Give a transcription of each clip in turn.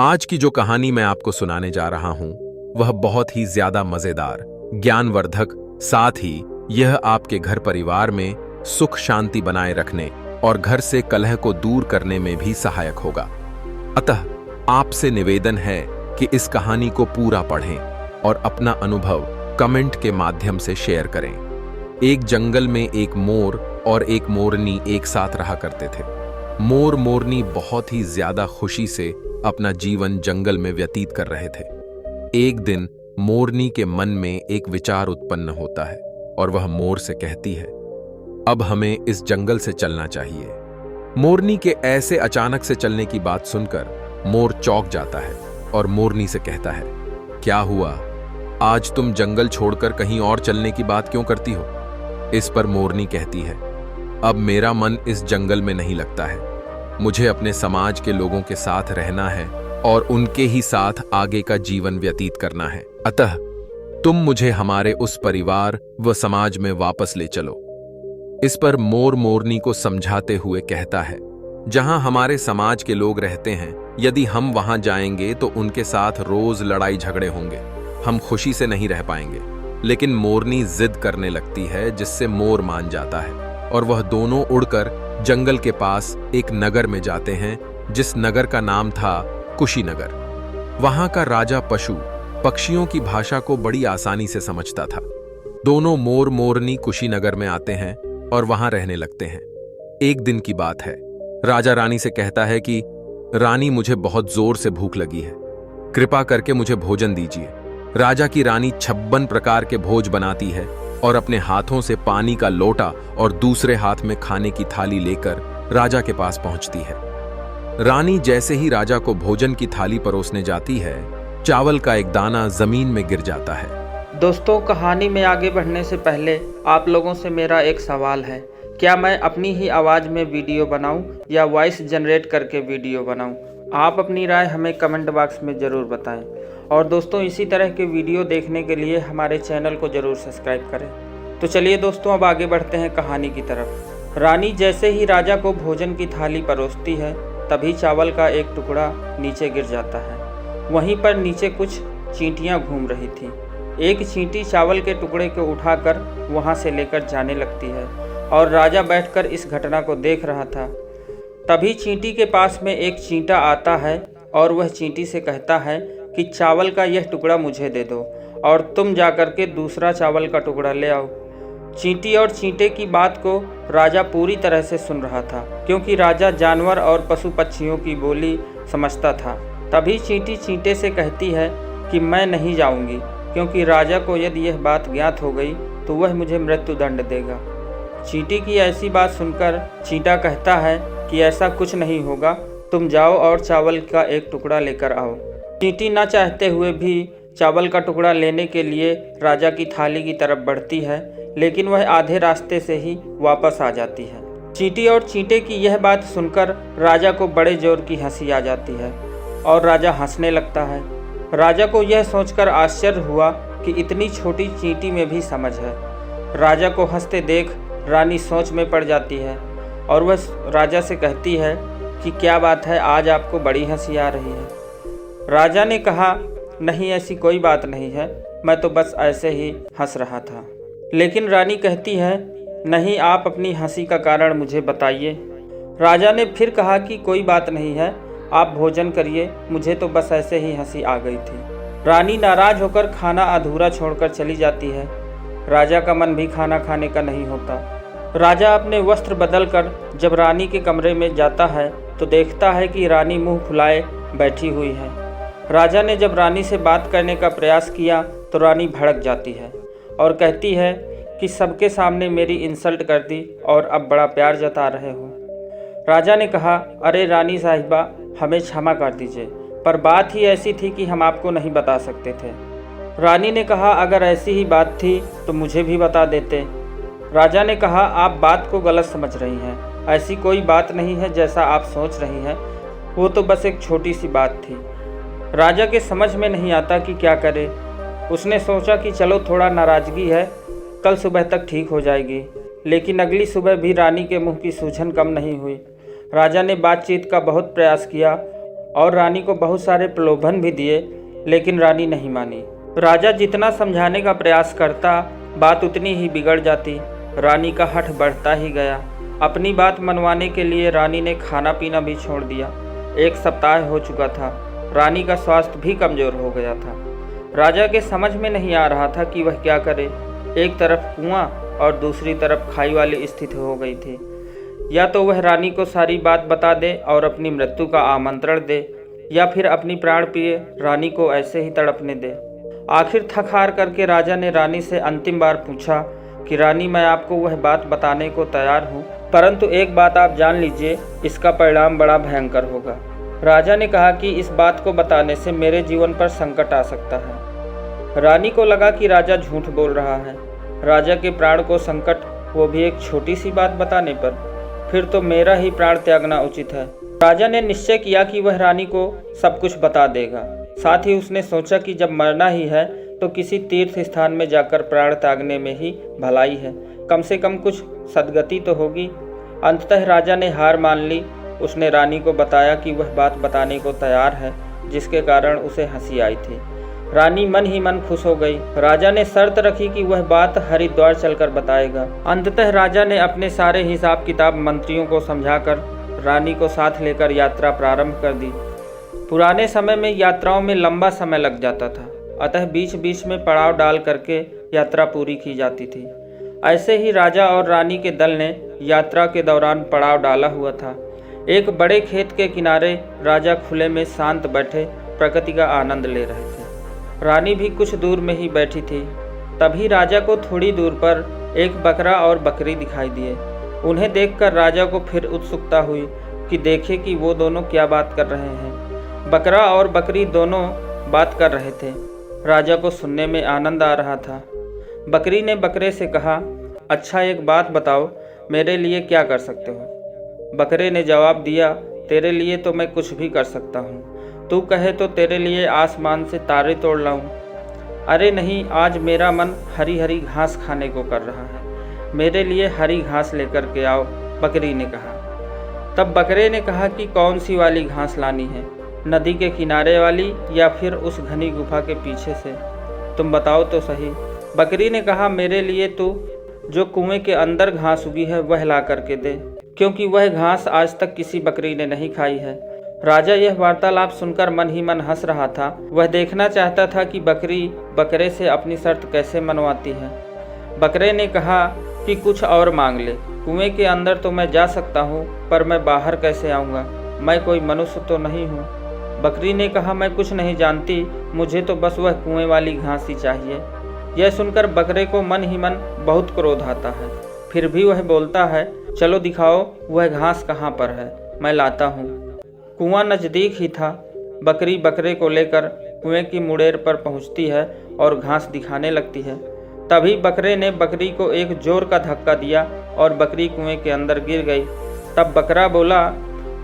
आज की जो कहानी मैं आपको सुनाने जा रहा हूं वह बहुत ही ज्यादा मजेदार, ज्ञानवर्धक, साथ ही यह आपके घर परिवार में सुख शांति बनाए रखने और घर से कलह को दूर करने में भी सहायक होगा। अतः आपसे निवेदन है कि इस कहानी को पूरा पढ़ें और अपना अनुभव कमेंट के माध्यम से शेयर करें। एक जंगल में एक मोर और एक मोरनी एक साथ रहा करते थे। मोर मोरनी बहुत ही ज्यादा खुशी से अपना जीवन जंगल में व्यतीत कर रहे थे। एक दिन मोरनी के मन में एक विचार उत्पन्न होता है और वह मोर से कहती है, अब हमें इस जंगल से चलना चाहिए। मोरनी के ऐसे अचानक से चलने की बात सुनकर मोर चौंक जाता है और मोरनी से कहता है, क्या हुआ, आज तुम जंगल छोड़कर कहीं और चलने की बात क्यों करती हो? इस पर मोरनी कहती है, अब मेरा मन इस जंगल में नहीं लगता है। मुझे अपने समाज के लोगों के साथ रहना है और उनके ही साथ आगे का जीवन व्यतीत करना है। अतः तुम मुझे हमारे उस परिवार व समाज में वापस ले चलो। इस पर मोर मोरनी को समझाते हुए कहता है, जहां हमारे समाज के लोग रहते हैं, यदि हम वहां जाएंगे तो उनके साथ रोज लड़ाई झगड़े होंगे, हम खुशी से नहीं रह पाएंगे। लेकिन मोरनी जिद करने लगती है, जिससे मोर मान जाता है और वह दोनों उड़कर जंगल के पास एक नगर में जाते हैं, जिस नगर का नाम था कुशीनगर। वहां का राजा पशु पक्षियों की भाषा को बड़ी आसानी से समझता था। दोनों मोर मोरनी कुशीनगर में आते हैं और वहां रहने लगते हैं। एक दिन की बात है, राजा रानी से कहता है कि रानी, मुझे बहुत जोर से भूख लगी है, कृपा करके मुझे भोजन दीजिए। राजा की रानी 56 प्रकार के भोज बनाती है और अपने हाथों से पानी का लोटा और दूसरे हाथ में खाने की थाली लेकर राजा के पास पहुंचती है। रानी जैसे ही राजा को भोजन की थाली परोसने जाती है, चावल का एक दाना जमीन में गिर जाता है। दोस्तों, कहानी में आगे बढ़ने से पहले आप लोगों से मेरा एक सवाल है, क्या मैं अपनी ही आवाज़ में वीडियो बनाऊं या वॉइस जनरेट करके वीडियो बनाऊं? आप अपनी राय हमें कमेंट बॉक्स में ज़रूर बताएं। और दोस्तों, इसी तरह के वीडियो देखने के लिए हमारे चैनल को ज़रूर सब्सक्राइब करें। तो चलिए दोस्तों, अब आगे बढ़ते हैं कहानी की तरफ। रानी जैसे ही राजा को भोजन की थाली परोसती है, तभी चावल का एक टुकड़ा नीचे गिर जाता है। वहीं पर नीचे कुछ चींटियां घूम रही थीं। एक चींटी चावल के टुकड़े को उठाकर वहां से लेकर जाने लगती है और राजा बैठकर इस घटना को देख रहा था। तभी चींटी के पास में एक चींटा आता है और वह चींटी से कहता है कि चावल का यह टुकड़ा मुझे दे दो और तुम जाकर के दूसरा चावल का टुकड़ा ले आओ। चींटी और चींटे की बात को राजा पूरी तरह से सुन रहा था, क्योंकि राजा जानवर और पशु पक्षियों की बोली समझता था। तभी चींटी चींटे से कहती है कि मैं नहीं जाऊंगी, क्योंकि राजा को यदि यह बात ज्ञात हो गई तो वह मुझे मृत्यु दंड देगा। चींटी की ऐसी बात सुनकर चींटा कहता है कि ऐसा कुछ नहीं होगा, तुम जाओ और चावल का एक टुकड़ा लेकर आओ। चींटी न चाहते हुए भी चावल का टुकड़ा लेने के लिए राजा की थाली की तरफ बढ़ती है, लेकिन वह आधे रास्ते से ही वापस आ जाती है। चींटी और चींटे की यह बात सुनकर राजा को बड़े जोर की हंसी आ जाती है और राजा हंसने लगता है। राजा को यह सोचकर आश्चर्य हुआ कि इतनी छोटी चींटी में भी समझ है। राजा को हंसते देख रानी सोच में पड़ जाती है और वह राजा से कहती है कि क्या बात है, आज आपको बड़ी हंसी आ रही है। राजा ने कहा, नहीं, ऐसी कोई बात नहीं है, मैं तो बस ऐसे ही हंस रहा था। लेकिन रानी कहती है, नहीं, आप अपनी हंसी का कारण मुझे बताइए। राजा ने फिर कहा कि कोई बात नहीं है, आप भोजन करिए, मुझे तो बस ऐसे ही हंसी आ गई थी। रानी नाराज होकर खाना अधूरा छोड़कर चली जाती है। राजा का मन भी खाना खाने का नहीं होता। राजा अपने वस्त्र बदलकर जब रानी के कमरे में जाता है तो देखता है कि रानी मुंह फुलाए बैठी हुई है। राजा ने जब रानी से बात करने का प्रयास किया तो रानी भड़क जाती है और कहती है कि सबके सामने मेरी इंसल्ट कर दी और अब बड़ा प्यार जता रहे हो। राजा ने कहा, अरे रानी साहिबा, हमें क्षमा कर दीजिए, पर बात ही ऐसी थी कि हम आपको नहीं बता सकते थे। रानी ने कहा, अगर ऐसी ही बात थी तो मुझे भी बता देते। राजा ने कहा, आप बात को गलत समझ रही हैं, ऐसी कोई बात नहीं है जैसा आप सोच रही हैं, वो तो बस एक छोटी सी बात थी। राजा के समझ में नहीं आता कि क्या करे। उसने सोचा कि चलो थोड़ा नाराज़गी है, कल सुबह तक ठीक हो जाएगी। लेकिन अगली सुबह भी रानी के मुंह की सूजन कम नहीं हुई। राजा ने बातचीत का बहुत प्रयास किया और रानी को बहुत सारे प्रलोभन भी दिए, लेकिन रानी नहीं मानी। राजा जितना समझाने का प्रयास करता, बात उतनी ही बिगड़ जाती। रानी का हठ बढ़ता ही गया। अपनी बात मनवाने के लिए रानी ने खाना पीना भी छोड़ दिया। 1 सप्ताह हो चुका था। रानी का स्वास्थ्य भी कमज़ोर हो गया था। राजा के समझ में नहीं आ रहा था कि वह क्या करे। एक तरफ कुआं और दूसरी तरफ खाई वाली स्थिति हो गई थी। या तो वह रानी को सारी बात बता दे और अपनी मृत्यु का आमंत्रण दे, या फिर अपनी प्राण पिए रानी को ऐसे ही तड़पने दे। आखिर थक हार करके राजा ने रानी से अंतिम बार पूछा कि रानी, मैं आपको वह बात बताने को तैयार हूँ, परंतु एक बात आप जान लीजिए, इसका परिणाम बड़ा भयंकर होगा। राजा ने कहा कि इस बात को बताने से मेरे जीवन पर संकट आ सकता है। रानी को लगा कि राजा झूठ बोल रहा है। राजा के प्राण को संकट, वो भी एक छोटी सी बात बताने पर, फिर तो मेरा ही प्राण त्यागना उचित है। राजा ने निश्चय किया कि वह रानी को सब कुछ बता देगा। साथ ही उसने सोचा कि जब मरना ही है तो किसी तीर्थ स्थान में जाकर प्राण त्यागने में ही भलाई है, कम से कम कुछ सद्गति तो होगी। अंततः राजा ने हार मान ली। उसने रानी को बताया कि वह बात बताने को तैयार है, जिसके कारण उसे हंसी आई थी। रानी मन ही मन खुश हो गई। राजा ने शर्त रखी कि वह बात हरिद्वार चलकर बताएगा। अंततः राजा ने अपने सारे हिसाब किताब मंत्रियों को समझाकर रानी को साथ लेकर यात्रा प्रारंभ कर दी। पुराने समय में यात्राओं में लंबा समय लग जाता था, अतः बीच बीच में पड़ाव डाल करके यात्रा पूरी की जाती थी। ऐसे ही राजा और रानी के दल ने यात्रा के दौरान पड़ाव डाला हुआ था। एक बड़े खेत के किनारे राजा खुले में शांत बैठे प्रकृति का आनंद ले रहे थे। रानी भी कुछ दूर में ही बैठी थी। तभी राजा को थोड़ी दूर पर एक बकरा और बकरी दिखाई दिए। उन्हें देखकर राजा को फिर उत्सुकता हुई कि देखे कि वो दोनों क्या बात कर रहे हैं। बकरा और बकरी दोनों बात कर रहे थे। राजा को सुनने में आनंद आ रहा था। बकरी ने बकरे से कहा, अच्छा एक बात बताओ, मेरे लिए क्या कर सकते हो? बकरे ने जवाब दिया, तेरे लिए तो मैं कुछ भी कर सकता हूँ। तू कहे तो तेरे लिए आसमान से तारे तोड़ लाऊं। अरे नहीं, आज मेरा मन हरी हरी घास खाने को कर रहा है। मेरे लिए हरी घास लेकर के आओ, बकरी ने कहा। तब बकरे ने कहा कि कौन सी वाली घास लानी है, नदी के किनारे वाली या फिर उस घनी गुफा के पीछे से? तुम बताओ तो सही। बकरी ने कहा, मेरे लिए तू जो कुएं के अंदर घास उगी है वह ला करके दे, क्योंकि वह घास आज तक किसी बकरी ने नहीं खाई है। राजा यह वार्तालाप सुनकर मन ही मन हंस रहा था। वह देखना चाहता था कि बकरी बकरे से अपनी शर्त कैसे मनवाती है। बकरे ने कहा कि कुछ और मांग ले। कुएं के अंदर तो मैं जा सकता हूँ, पर मैं बाहर कैसे आऊँगा? मैं कोई मनुष्य तो नहीं हूँ। बकरी ने कहा, मैं कुछ नहीं जानती, मुझे तो बस वह कुएं वाली घास ही चाहिए। यह सुनकर बकरे को मन ही मन बहुत क्रोध आता है। फिर भी वह बोलता है, चलो दिखाओ वह घास कहाँ पर है, मैं लाता हूँ। कुआं नज़दीक ही था। बकरी बकरे को लेकर कुएं की मुड़ेर पर पहुंचती है और घास दिखाने लगती है। तभी बकरे ने बकरी को एक जोर का धक्का दिया और बकरी कुएं के अंदर गिर गई। तब बकरा बोला,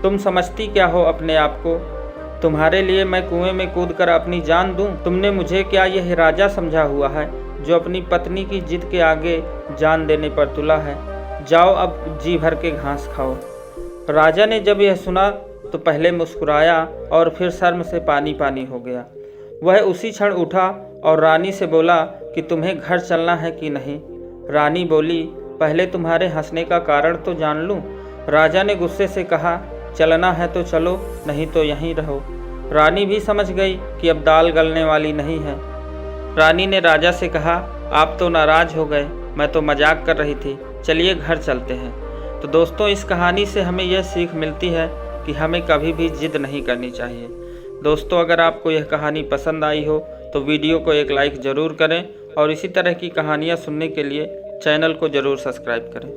तुम समझती क्या हो अपने आप को? तुम्हारे लिए मैं कुएं में कूदकर अपनी जान दूं? तुमने मुझे क्या यह राजा समझा हुआ है जो अपनी पत्नी की जिद के आगे जान देने पर तुला है? जाओ अब जी भर के घास खाओ। राजा ने जब यह सुना तो पहले मुस्कुराया और फिर शर्म से पानी पानी हो गया। वह उसी क्षण उठा और रानी से बोला कि तुम्हें घर चलना है कि नहीं? रानी बोली, पहले तुम्हारे हंसने का कारण तो जान लूं। राजा ने गुस्से से कहा, चलना है तो चलो, नहीं तो यहीं रहो। रानी भी समझ गई कि अब दाल गलने वाली नहीं है। रानी ने राजा से कहा, आप तो नाराज हो गए, मैं तो मजाक कर रही थी, चलिए घर चलते हैं। तो दोस्तों, इस कहानी से हमें यह सीख मिलती है कि हमें कभी भी जिद नहीं करनी चाहिए। दोस्तों, अगर आपको यह कहानी पसंद आई हो तो वीडियो को एक लाइक ज़रूर करें और इसी तरह की कहानियाँ सुनने के लिए चैनल को ज़रूर सब्सक्राइब करें।